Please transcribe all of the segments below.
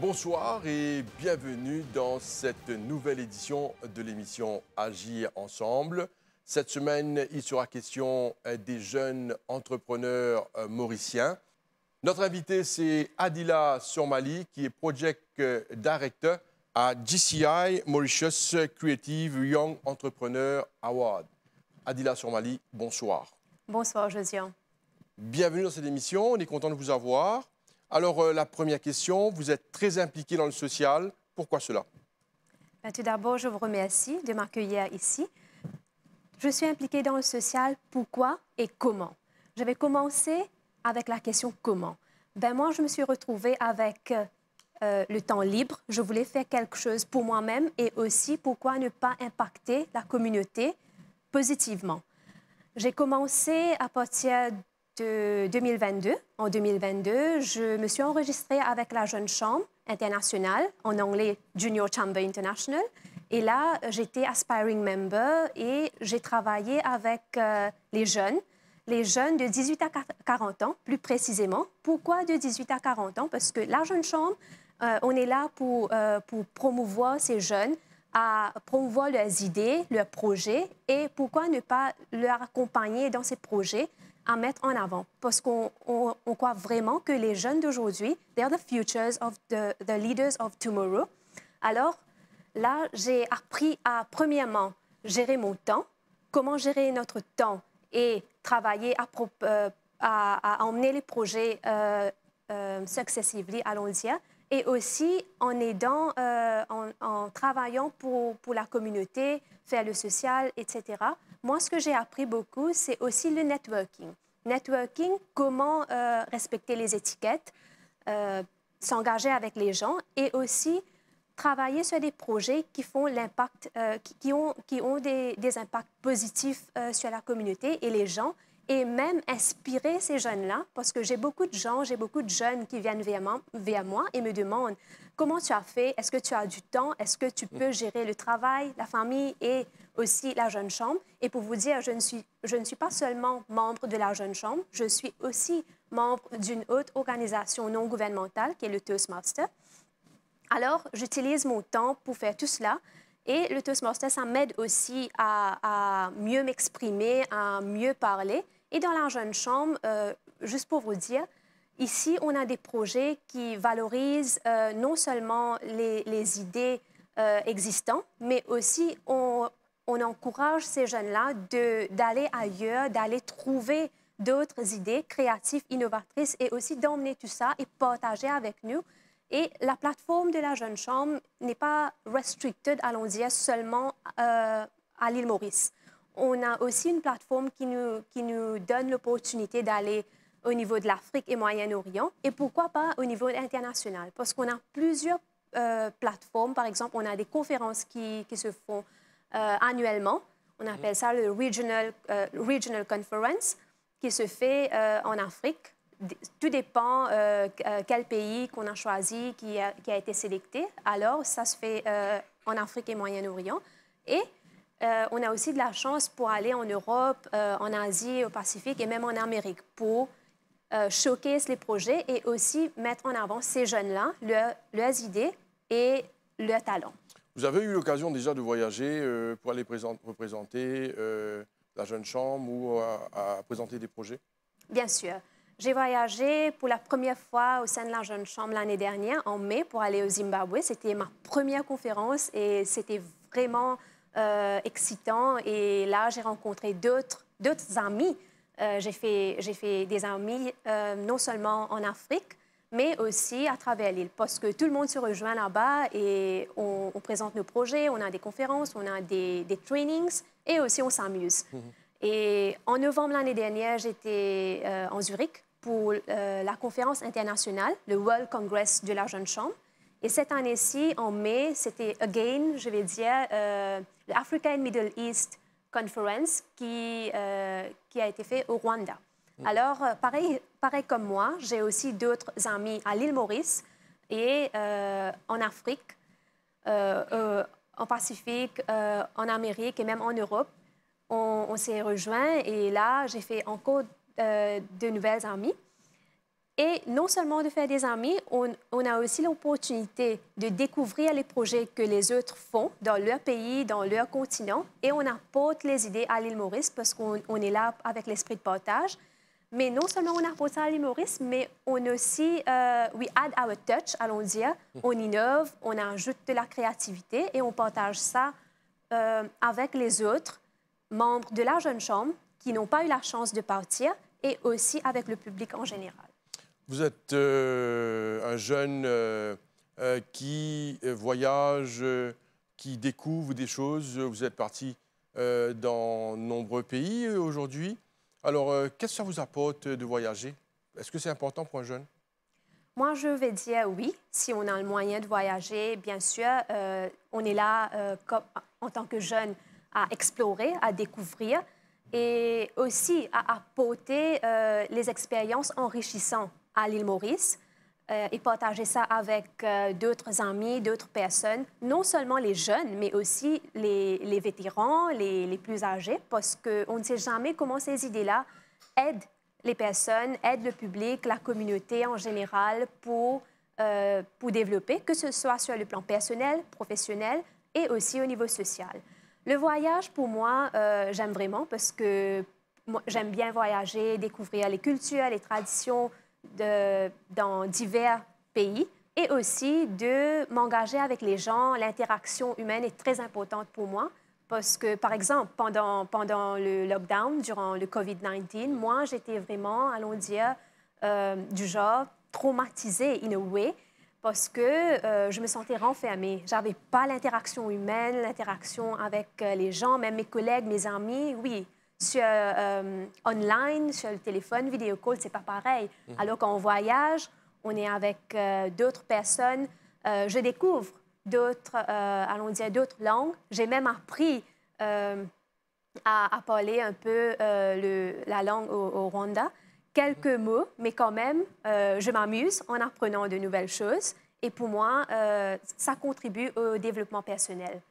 Bonsoir et bienvenue dans cette nouvelle édition de l'émission Agir ensemble. Cette semaine, il sera question des jeunes entrepreneurs mauriciens. Notre invité, c'est Adila Sourmali, qui est Project Director à GCI Mauritius Creative Young Entrepreneur Award. Adila Sourmali, bonsoir. Bonsoir, Josiane. Bienvenue dans cette émission, on est content de vous avoir. Alors, la première question, vous êtes très impliqué dans le social. Pourquoi cela? Tout d'abord, je vous remercie de m'accueillir ici. Je suis impliquée dans le social. Pourquoi et comment? Je vais commencer avec la question comment. Moi, je me suis retrouvée avec le temps libre. Je voulais faire quelque chose pour moi-même et aussi pourquoi ne pas impacter la communauté positivement. J'ai commencé à partir de 2022. En 2022, je me suis enregistrée avec la Jeune Chambre internationale, en anglais Junior Chamber International. Et là, j'étais aspiring member et j'ai travaillé avec les jeunes de 18 à 40 ans, plus précisément. Pourquoi de 18 à 40 ans? Parce que la Jeune Chambre, on est là pour promouvoir ces jeunes, à promouvoir leurs idées, leurs projets et pourquoi ne pas leur accompagner dans ces projets à mettre en avant. Parce qu'on croit vraiment que les jeunes d'aujourd'hui, they are the futures of the leaders of tomorrow. Alors là, j'ai appris à, premièrement, gérer mon temps, comment gérer notre temps et travailler à emmener les projets successively, allons dire, et aussi en aidant, en travaillant pour la communauté, faire le social, etc. Moi, ce que j'ai appris beaucoup, c'est aussi le networking. Networking, comment respecter les étiquettes, s'engager avec les gens et aussi travailler sur des projets qui font l'impact, qui ont des impacts positifs sur la communauté et les gens, et même inspirer ces jeunes-là, parce que j'ai beaucoup de jeunes qui viennent vers moi et me demandent comment tu as fait, est-ce que tu as du temps, est-ce que tu peux gérer le travail, la famille et aussi la Jeune Chambre. Et pour vous dire, je ne suis pas seulement membre de la Jeune Chambre, je suis aussi membre d'une autre organisation non gouvernementale qui est le Toastmaster. Alors, j'utilise mon temps pour faire tout cela. Et le Toastmaster, ça m'aide aussi à mieux m'exprimer, à mieux parler. Et dans la Jeune Chambre, juste pour vous dire, ici, on a des projets qui valorisent non seulement les idées existantes, mais aussi on encourage ces jeunes-là d'aller ailleurs, d'aller trouver d'autres idées créatives, innovatrices et aussi d'emmener tout ça et partager avec nous. Et la plateforme de la Jeune Chambre n'est pas restricted, allons dire, seulement à l'île Maurice. On a aussi une plateforme qui nous donne l'opportunité d'aller au niveau de l'Afrique et Moyen-Orient et pourquoi pas au niveau international. Parce qu'on a plusieurs plateformes. Par exemple, on a des conférences qui se font annuellement. On appelle ça le Regional Conference qui se fait en Afrique. Tout dépend quel pays qu'on a choisi, qui a été sélecté. Alors, ça se fait en Afrique et Moyen-Orient. Et on a aussi de la chance pour aller en Europe, en Asie, au Pacifique et même en Amérique pour showcase les projets et aussi mettre en avant ces jeunes-là, leurs idées et leurs talents. Vous avez eu l'occasion déjà de voyager pour aller représenter la Jeune Chambre ou à présenter des projets? Bien sûr. J'ai voyagé pour la première fois au sein de la Jeune Chambre l'année dernière, en mai, pour aller au Zimbabwe. C'était ma première conférence et c'était vraiment excitant. Et là, j'ai rencontré d'autres amis. J'ai fait des amis non seulement en Afrique, mais aussi à travers l'île, parce que tout le monde se rejoint là-bas et on présente nos projets, on a des conférences, on a des trainings et aussi on s'amuse. Et en novembre l'année dernière, j'étais en Zurich pour la conférence internationale, le World Congress de la Jeune Chambre. Et cette année-ci, en mai, c'était again, je vais dire, l'Africa and Middle East Conference qui a été fait au Rwanda. Alors, pareil comme moi, j'ai aussi d'autres amis à l'île Maurice et en Afrique, en Pacifique, en Amérique et même en Europe. On s'est rejoints et là, j'ai fait encore de nouvelles amies. Et non seulement de faire des amis, on a aussi l'opportunité de découvrir les projets que les autres font dans leur pays, dans leur continent, et on apporte les idées à l'île Maurice parce qu'on est là avec l'esprit de partage. Mais non seulement on apporte ça à l'île Maurice, mais on aussi, we add our touch, allons dire, on innove, on ajoute de la créativité et on partage ça avec les autres membres de la Jeune Chambre qui n'ont pas eu la chance de partir et aussi avec le public en général. Vous êtes un jeune qui voyage, qui découvre des choses. Vous êtes parti dans de nombreux pays aujourd'hui. Alors, qu'est-ce que ça vous apporte de voyager? Est-ce que c'est important pour un jeune? Moi, je vais dire oui, si on a le moyen de voyager, bien sûr. On est là en tant que jeune à explorer, à découvrir et aussi à apporter les expériences enrichissantes à l'île Maurice et partager ça avec d'autres amis, d'autres personnes, non seulement les jeunes, mais aussi les vétérans, les plus âgés, parce qu'on ne sait jamais comment ces idées-là aident les personnes, aident le public, la communauté en général pour développer, que ce soit sur le plan personnel, professionnel et aussi au niveau social. Le voyage, pour moi, j'aime vraiment parce que j'aime bien voyager, découvrir les cultures, les traditions dans divers pays et aussi de m'engager avec les gens. L'interaction humaine est très importante pour moi parce que, par exemple, pendant le lockdown, durant le COVID-19, moi, j'étais vraiment, allons dire, du genre traumatisée, in a way, parce que je me sentais renfermée. Je n'avais pas l'interaction humaine, l'interaction avec les gens, même mes collègues, mes amis, oui. Sur online, sur le téléphone, vidéo call, c'est pas pareil. Alors quand on voyage, on est avec d'autres personnes. Je découvre d'autres, allons dire, d'autres langues. J'ai même appris à parler un peu la langue au Rwanda. Quelques mots, mais quand même, je m'amuse en apprenant de nouvelles choses. Et pour moi, ça contribue au développement personnel.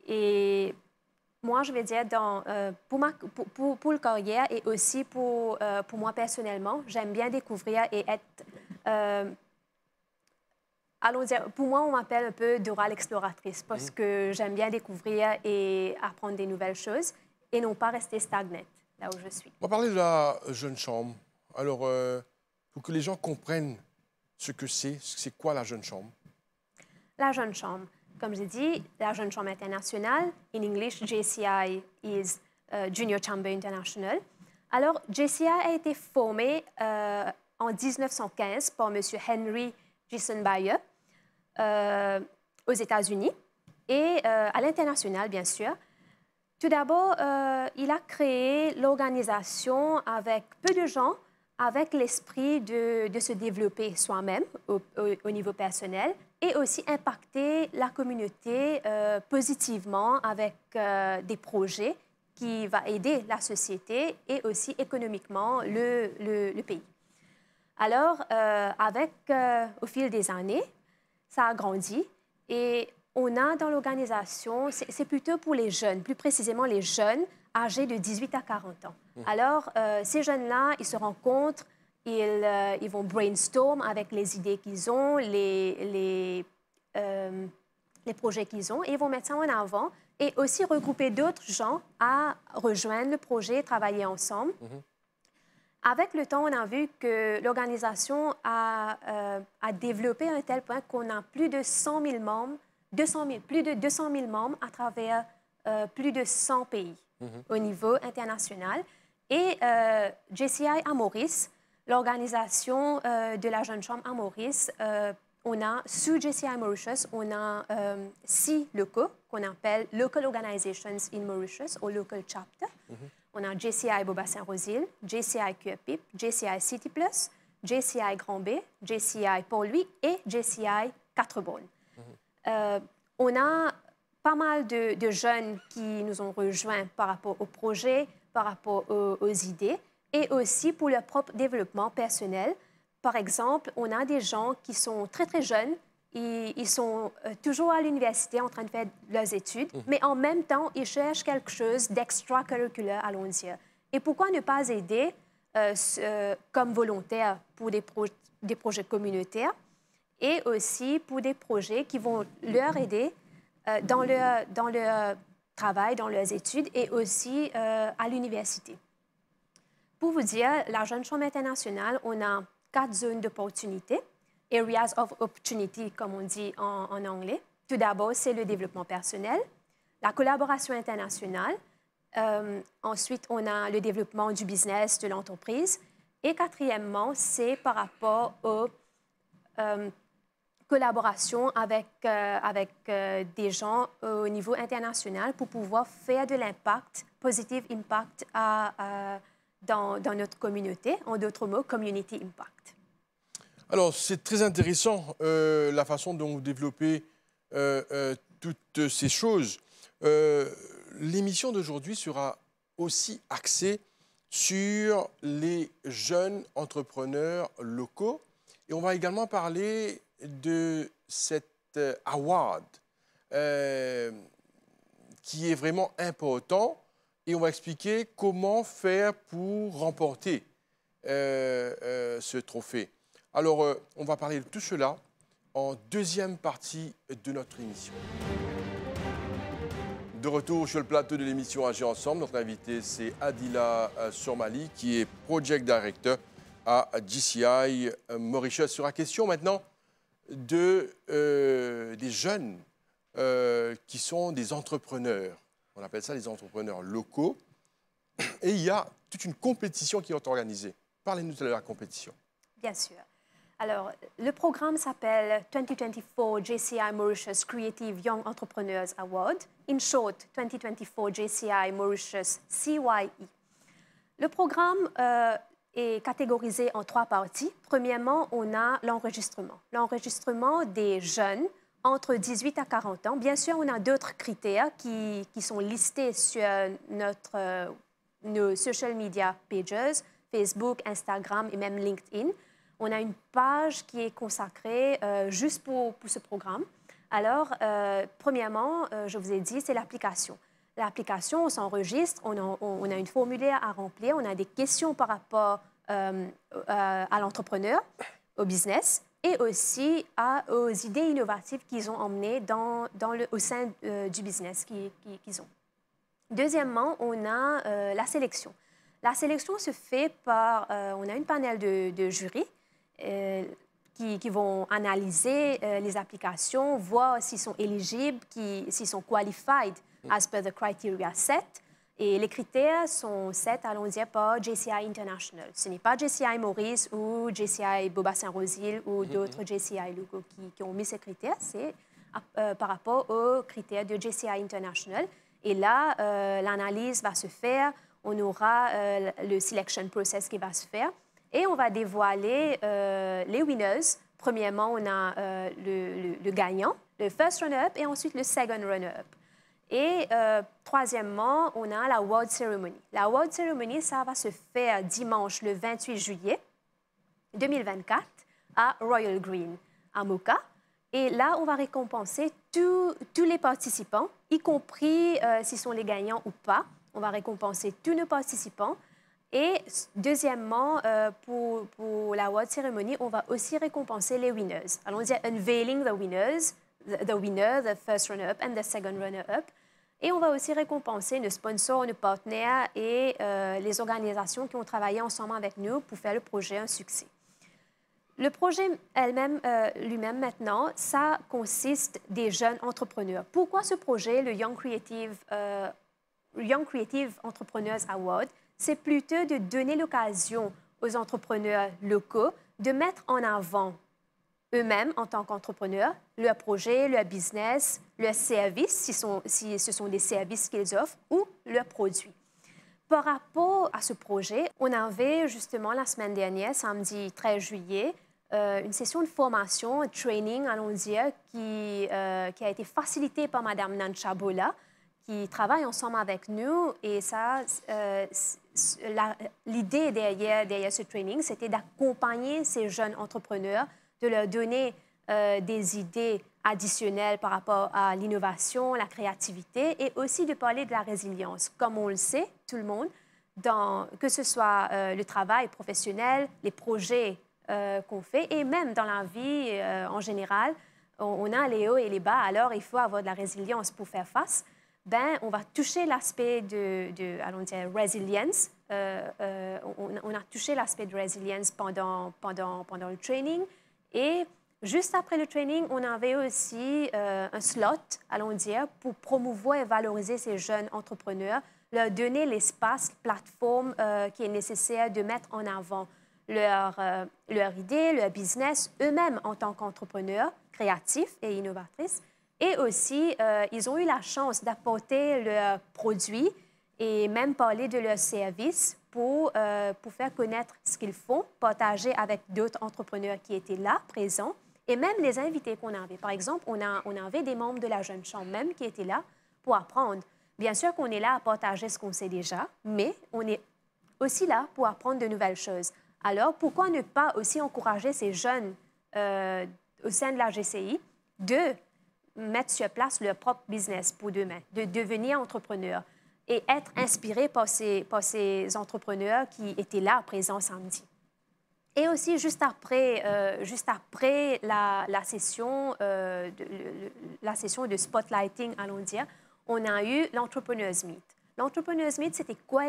Et moi, je vais dire, pour le carrière et aussi pour moi personnellement, j'aime bien découvrir et être... allons dire, pour moi, on m'appelle un peu Dora l'exploratrice parce que j'aime bien découvrir et apprendre des nouvelles choses et non pas rester stagnante là où je suis. On va parler de la Jeune Chambre. Alors, pour que les gens comprennent ce que c'est quoi la Jeune Chambre? La Jeune Chambre. Comme j'ai dit, la Jeune Chambre internationale, in English, JCI is Junior Chamber International. Alors, JCI a été formé en 1915 par M. Henry Jason Bayer aux États-Unis et à l'international, bien sûr. Tout d'abord, il a créé l'organisation avec peu de gens, avec l'esprit de se développer soi-même au niveau personnel et aussi impacter la communauté positivement avec des projets qui vont aider la société et aussi économiquement le pays. Alors, au fil des années, ça a grandi et on a dans l'organisation, c'est plutôt pour les jeunes, plus précisément les jeunes âgés de 18 à 40 ans. Alors, ces jeunes-là, ils se rencontrent, ils vont brainstorm avec les idées qu'ils ont, les projets qu'ils ont, et ils vont mettre ça en avant et aussi regrouper d'autres gens à rejoindre le projet, travailler ensemble. Avec le temps, on a vu que l'organisation a développé à un tel point qu'on a plus de 100 000 membres, plus de 200 000 membres à travers plus de 100 pays au niveau international. Et JCI à Maurice, l'organisation de la Jeune Chambre à Maurice, on a, sous JCI Mauritius, on a 6 locaux qu'on appelle Local Organizations in Mauritius, ou Local Chapter. On a JCI Beaubassin-Rosile, JCI Cuapip, JCI City Plus, JCI Grand-Bay, JCI Port-Louis et JCI Quatre-Bornes. On a pas mal de jeunes qui nous ont rejoints par rapport au projet, par rapport aux idées et aussi pour leur propre développement personnel. Par exemple, on a des gens qui sont très, très jeunes. Ils sont toujours à l'université en train de faire leurs études, mais en même temps, ils cherchent quelque chose d'extracurriculaire, allons dire. Et pourquoi ne pas aider comme volontaires pour des projets communautaires et aussi pour des projets qui vont leur aider dans leur travail, dans leurs études et aussi à l'université. Pour vous dire, la Jeune Chambre internationale, on a 4 zones d'opportunité, areas of opportunity, comme on dit en anglais. Tout d'abord, c'est le développement personnel, la collaboration internationale. Ensuite, on a le développement du business, de l'entreprise. Et quatrièmement, c'est par rapport aux collaborations avec des gens au niveau international pour pouvoir faire de l'impact, positive impact dans notre communauté. En d'autres mots, community impact. Alors, c'est très intéressant la façon dont vous développez toutes ces choses. L'émission d'aujourd'hui sera aussi axée sur les jeunes entrepreneurs locaux. Et on va également parler de cet award qui est vraiment important. Et on va expliquer comment faire pour remporter ce trophée. Alors, on va parler de tout cela en deuxième partie de notre émission. De retour sur le plateau de l'émission Agir Ensemble, notre invité c'est Adila Sourmali qui est Project Director à GCI Mauritius. Sur la question maintenant des jeunes qui sont des entrepreneurs, on appelle ça les entrepreneurs locaux, et il y a toute une compétition qui est organisée. Parlez-nous de la compétition. Bien sûr. Alors, le programme s'appelle 2024 JCI Mauritius Creative Young Entrepreneurs Award, in short, 2024 JCI Mauritius CYE. Le programme est catégorisé en 3 parties. Premièrement, on a l'enregistrement. L'enregistrement des jeunes entre 18 à 40 ans. Bien sûr, on a d'autres critères qui sont listés sur nos social media pages, Facebook, Instagram et même LinkedIn. On a une page qui est consacrée juste pour ce programme. Alors, premièrement, je vous ai dit, c'est l'application. L'application, on s'enregistre, on a une formulaire à remplir, on a des questions par rapport à l'entrepreneur, au business, et aussi aux idées innovatives qu'ils ont emmenées au sein du business qu'ils ont. Deuxièmement, on a la sélection. La sélection se fait par... on a une panel de jurys qui vont analyser les applications, voir s'ils sont éligibles, s'ils sont qualified as per the criteria set. Et les critères sont set, allons dire, par JCI International. Ce n'est pas JCI Maurice ou JCI Boba-Saint-Rosile ou d'autres JCI locaux qui ont mis ces critères. C'est par rapport aux critères de JCI International. Et là, l'analyse va se faire. On aura le selection process qui va se faire. Et on va dévoiler les winners. Premièrement, on a le gagnant, le first runner-up, et ensuite le second runner-up. Et troisièmement, on a la award ceremony. La award ceremony, ça va se faire dimanche, le 28 juillet 2024, à Royal Green, à Moka. Et là, on va récompenser tous les participants, y compris s'ils sont les gagnants ou pas. On va récompenser tous nos participants. Et deuxièmement, pour la award ceremony, on va aussi récompenser les winners. Allons dire unveiling the winners, the winner, the first runner-up and the second runner-up. Et on va aussi récompenser nos sponsors, nos partenaires et les organisations qui ont travaillé ensemble avec nous pour faire le projet un succès. Le projet lui-même maintenant, ça consiste des jeunes entrepreneurs. Pourquoi ce projet, le Young Creative Entrepreneurs Award? C'est plutôt de donner l'occasion aux entrepreneurs locaux de mettre en avant eux-mêmes en tant qu'entrepreneurs, leur projet, leur business, leur service, si ce sont des services qu'ils offrent, ou leurs produits. Par rapport à ce projet, on avait justement la semaine dernière, samedi 13 juillet, une session de formation, un training, allons dire, qui a été facilitée par Mme Nancha Bola, qui travaille ensemble avec nous. Et ça, l'idée derrière ce training, c'était d'accompagner ces jeunes entrepreneurs, de leur donner des idées additionnelles par rapport à l'innovation, la créativité, et aussi de parler de la résilience. Comme on le sait, tout le monde, que ce soit le travail professionnel, les projets qu'on fait et même dans la vie en général, on a les hauts et les bas, alors il faut avoir de la résilience pour faire face. Ben, on va toucher l'aspect allons dire, résilience. On a touché l'aspect de résilience pendant le training. Et juste après le training, on avait aussi un slot, allons dire, pour promouvoir et valoriser ces jeunes entrepreneurs, leur donner l'espace, plateforme qui est nécessaire de mettre en avant leur idée, leur business, eux-mêmes en tant qu'entrepreneurs créatifs et innovatrices. Et aussi, ils ont eu la chance d'apporter leurs produits et même parler de leurs services pour faire connaître ce qu'ils font, partager avec d'autres entrepreneurs qui étaient là, présents, et même les invités qu'on avait. Par exemple, on avait des membres de la Jeune Chambre même qui étaient là pour apprendre. Bien sûr qu'on est là à partager ce qu'on sait déjà, mais on est aussi là pour apprendre de nouvelles choses. Alors, pourquoi ne pas aussi encourager ces jeunes au sein de la GCI de mettre sur place leur propre business pour demain, de devenir entrepreneur et être inspiré par ces entrepreneurs qui étaient là, présents samedi. Et aussi, juste après la session de spotlighting, allons dire, on a eu l'Entrepreneurs Meet. L'Entrepreneurs Meet, c'était quoi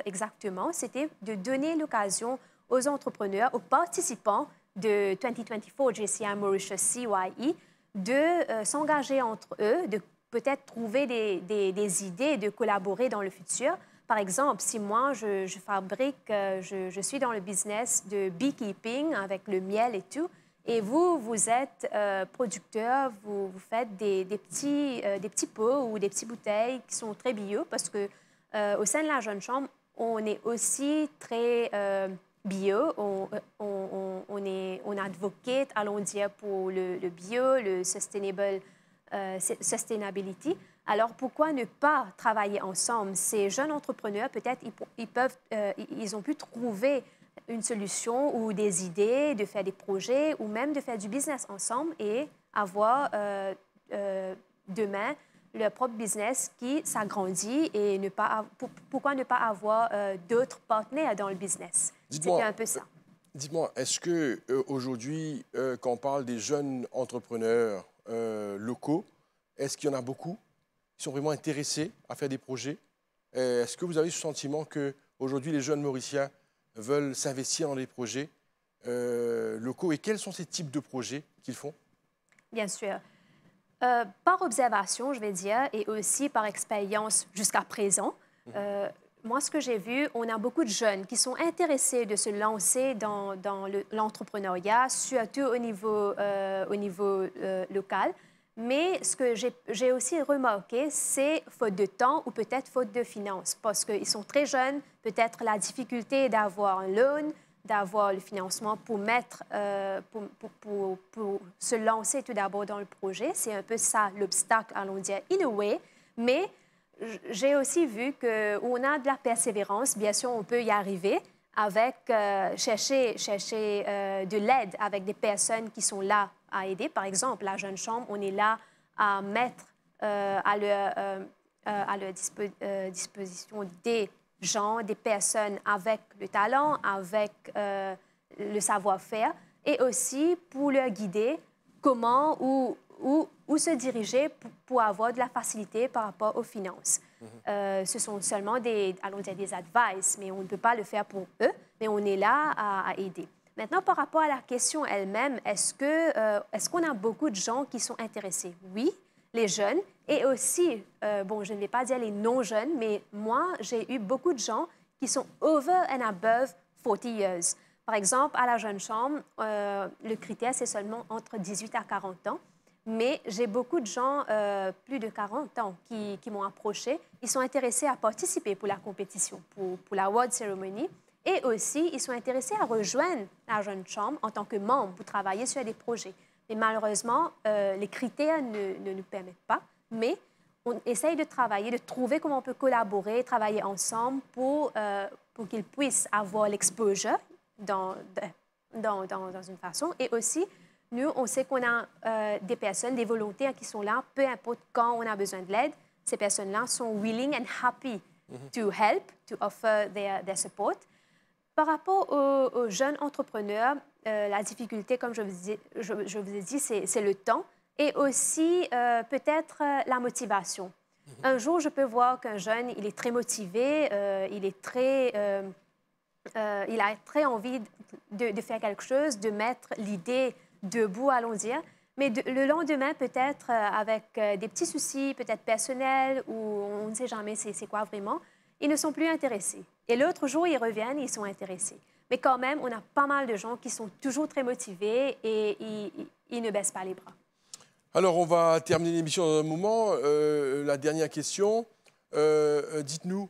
exactement? C'était de donner l'occasion aux entrepreneurs, aux participants de 2024 JCI Mauritius CYE, de s'engager entre eux, de peut-être trouver des idées, de collaborer dans le futur. Par exemple, si moi, je suis dans le business de beekeeping avec le miel et tout, et vous êtes producteur, vous faites des petits pots ou des petites bouteilles qui sont très bio, parce que au sein de la Jeune Chambre, on est aussi très bio, on advocate, allons dire, pour le bio, le sustainability. Alors, pourquoi ne pas travailler ensemble? Ces jeunes entrepreneurs, peut-être, ils ont pu trouver une solution ou des idées de faire des projets ou même de faire du business ensemble et avoir demain leur propre business qui s'agrandit et pourquoi ne pas avoir d'autres partenaires dans le business? C'était un peu ça. Dites-moi, est-ce qu'aujourd'hui, quand on parle des jeunes entrepreneurs locaux, est-ce qu'il y en a beaucoup qui sont vraiment intéressés à faire des projets? Est-ce que vous avez ce sentiment qu'aujourd'hui, les jeunes Mauriciens veulent s'investir dans des projets locaux? Et quels sont ces types de projets qu'ils font? Bien sûr. Par observation, je vais dire, et aussi par expérience jusqu'à présent, moi, ce que j'ai vu, on a beaucoup de jeunes qui sont intéressés de se lancer dans l'entrepreneuriat, surtout au niveau local. Mais ce que j'ai aussi remarqué, c'est faute de temps ou peut-être faute de finances, parce qu'ils sont très jeunes, peut-être la difficulté d'avoir un loan, d'avoir le financement pour se lancer tout d'abord dans le projet. C'est un peu ça l'obstacle, allons dire, in a way. Mais j'ai aussi vu qu'on a de la persévérance. Bien sûr, on peut y arriver avec chercher de l'aide avec des personnes qui sont là à aider. Par exemple, la Jeune Chambre, on est là à mettre à leur disposition des gens, des personnes avec le talent, avec le savoir-faire, et aussi pour leur guider comment où se diriger pour avoir de la facilité par rapport aux finances. Ce sont seulement allons dire des advice, mais on ne peut pas le faire pour eux, mais on est là à aider. Maintenant, par rapport à la question elle-même, est-ce qu'on a beaucoup de gens qui sont intéressés? Oui, les jeunes, et aussi, bon, je ne vais pas dire les non-jeunes, mais moi, j'ai eu beaucoup de gens qui sont over and above 40 years. Par exemple, à la Jeune Chambre, le critère, c'est seulement entre 18 à 40 ans. Mais j'ai beaucoup de gens, plus de 40 ans, qui m'ont approché. Ils sont intéressés à participer pour la compétition, pour la World Ceremony. Et aussi, ils sont intéressés à rejoindre la Jeune Chambre en tant que membre pour travailler sur des projets. Mais malheureusement, les critères ne nous permettent pas. Mais on essaye de travailler, de trouver comment on peut collaborer, travailler ensemble pour qu'ils puissent avoir l'exposure dans une façon. Et aussi, nous, on sait qu'on a des personnes, des volontaires qui sont là, peu importe quand on a besoin de l'aide. Ces personnes-là sont willing and happy to help, to offer their support. Par rapport aux jeunes entrepreneurs, la difficulté, comme je vous ai dit, c'est le temps et aussi peut-être la motivation. Un jour, je peux voir qu'un jeune, il est très motivé, il a très envie de faire quelque chose, de mettre l'idée debout, allons dire. Mais le lendemain, peut-être avec des petits soucis, peut-être personnels, ou on ne sait jamais c'est quoi vraiment, ils ne sont plus intéressés. Et l'autre jour, ils reviennent, ils sont intéressés. Mais quand même, on a pas mal de gens qui sont toujours très motivés et ils ne baissent pas les bras. Alors, on va terminer l'émission dans un moment. La dernière question, dites-nous,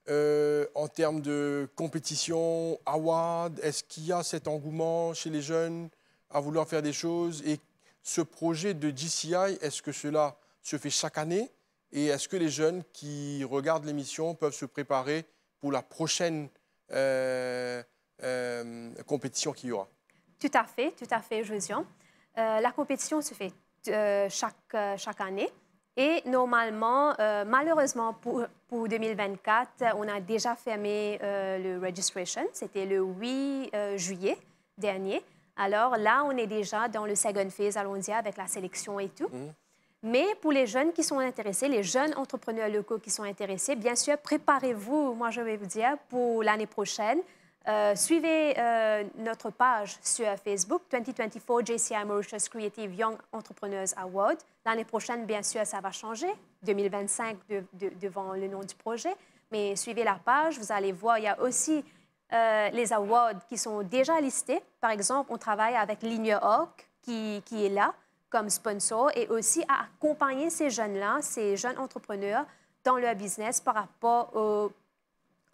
en termes de compétition, award, est-ce qu'il y a cet engouement chez les jeunes à vouloir faire des choses? Et ce projet de GCI, est-ce que cela se fait chaque année? Et est-ce que les jeunes qui regardent l'émission peuvent se préparer pour la prochaine compétition qu'il y aura? Tout à fait, Josiane. La compétition se fait chaque année. Et normalement, malheureusement pour 2024, on a déjà fermé le registration. C'était le 8 juillet dernier. Alors là, on est déjà dans le second phase, allons dire, avec la sélection et tout. Mais pour les jeunes qui sont intéressés, les jeunes entrepreneurs locaux qui sont intéressés, bien sûr, préparez-vous, moi je vais vous dire, pour l'année prochaine. Suivez notre page sur Facebook, 2024 JCI Mauritius Creative Young Entrepreneurs Award. L'année prochaine, bien sûr, ça va changer, 2025 devant le nom du projet. Mais suivez la page, vous allez voir, il y a aussi les awards qui sont déjà listés. Par exemple, on travaille avec Ligne.org qui est là comme sponsor et aussi à accompagner ces jeunes-là, ces jeunes entrepreneurs dans leur business par rapport au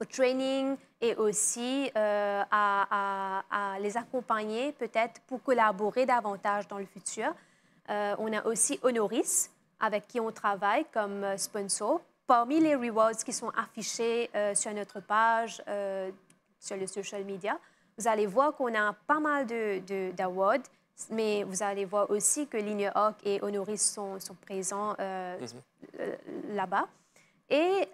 training et aussi à les accompagner peut-être pour collaborer davantage dans le futur. On a aussi Honoris avec qui on travaille comme sponsor. Parmi les rewards qui sont affichés sur notre page, sur le social media, vous allez voir qu'on a pas mal d'awards, mais vous allez voir aussi que Ligne.org et Honoris sont présents là-bas. Et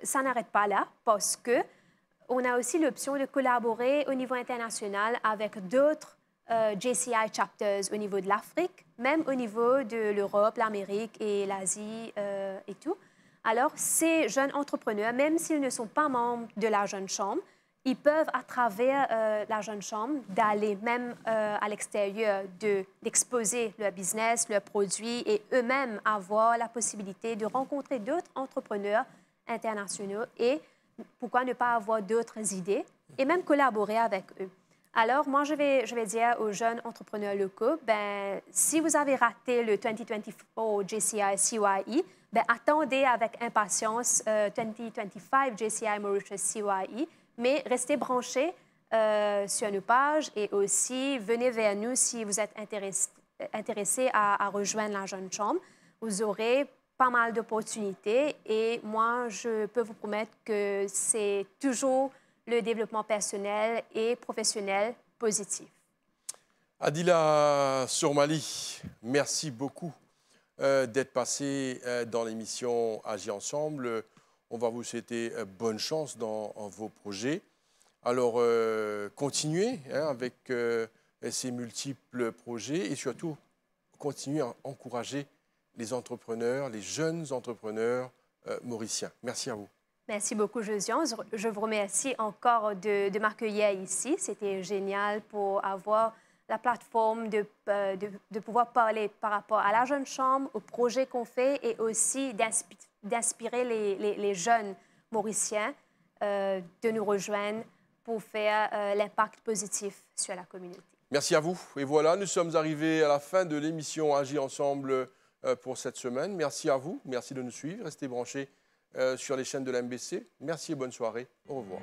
ça n'arrête pas là parce qu'on a aussi l'option de collaborer au niveau international avec d'autres JCI chapters au niveau de l'Afrique, même au niveau de l'Europe, l'Amérique et l'Asie et tout. Alors, ces jeunes entrepreneurs, même s'ils ne sont pas membres de la Jeune Chambre, ils peuvent, à travers la Jeune Chambre, d'aller même à l'extérieur, d'exposer leur business, leurs produits et eux-mêmes avoir la possibilité de rencontrer d'autres entrepreneurs internationaux et pourquoi ne pas avoir d'autres idées et même collaborer avec eux. Alors, moi, je vais dire aux jeunes entrepreneurs locaux, ben, si vous avez raté le 2024 JCI CYE, ben, attendez avec impatience 2025 JCI Mauritius CYE, mais restez branchés sur nos pages et aussi venez vers nous si vous êtes intéressés à rejoindre la Jeune Chambre. Vous aurez pas mal d'opportunités et moi, je peux vous promettre que c'est toujours le développement personnel et professionnel positif. Adila Sourmali, merci beaucoup d'être passée dans l'émission Agir ensemble. On va vous souhaiter bonne chance dans vos projets. Alors, continuez avec ces multiples projets et surtout, continuez à encourager les entrepreneurs, les jeunes entrepreneurs mauriciens. Merci à vous. Merci beaucoup, Josiane. Je vous remercie encore de m'accueillir ici. C'était génial pour avoir la plateforme de pouvoir parler par rapport à la Jeune Chambre, aux projets qu'on fait et aussi d'inspirer les jeunes mauriciens de nous rejoindre pour faire l'impact positif sur la communauté. Merci à vous. Et voilà, nous sommes arrivés à la fin de l'émission Agir ensemble pour cette semaine. Merci à vous. Merci de nous suivre. Restez branchés sur les chaînes de la MBC. Merci et bonne soirée. Au revoir.